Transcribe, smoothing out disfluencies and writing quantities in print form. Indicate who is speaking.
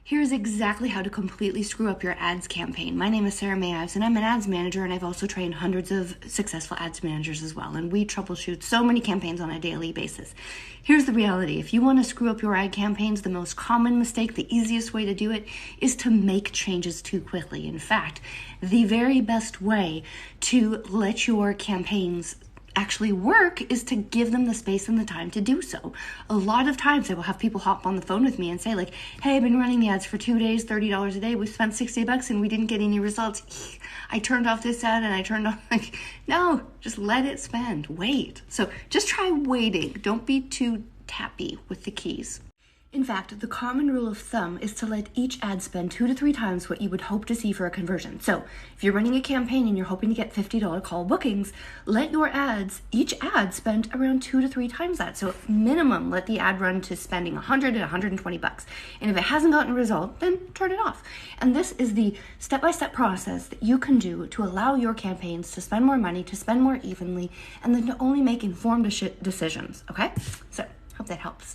Speaker 1: Here's exactly how to completely screw up your ads campaign. My name is Sarah May Ives, and I'm an ads manager, and I've also trained hundreds of successful ads managers as well, and we troubleshoot so many campaigns on a daily basis. Here's the reality. If you want to screw up your ad campaigns, the most common mistake, the easiest way to do it, is to make changes too quickly. In fact, the very best way to let your campaigns actually work is to give them the space and the time to do so. A lot of times I will have people hop on the phone with me and say like, hey, I've been running the ads for 2 days, $30 a day. We spent $60 and we didn't get any results. I turned off this ad and I turned off, like, no, just let it spend, wait. So just try waiting. Don't be too tappy with the keys. In fact, the common rule of thumb is to let each ad spend 2 to 3 times what you would hope to see for a conversion. So if you're running a campaign and you're hoping to get $50 call bookings, let your ads, each ad spend around 2 to 3 times that. So minimum, let the ad run to spending $100 to $120. And if it hasn't gotten a result, then turn it off. And this is the step-by-step process that you can do to allow your campaigns to spend more money, to spend more evenly, and then to only make informed decisions, okay? So hope that helps.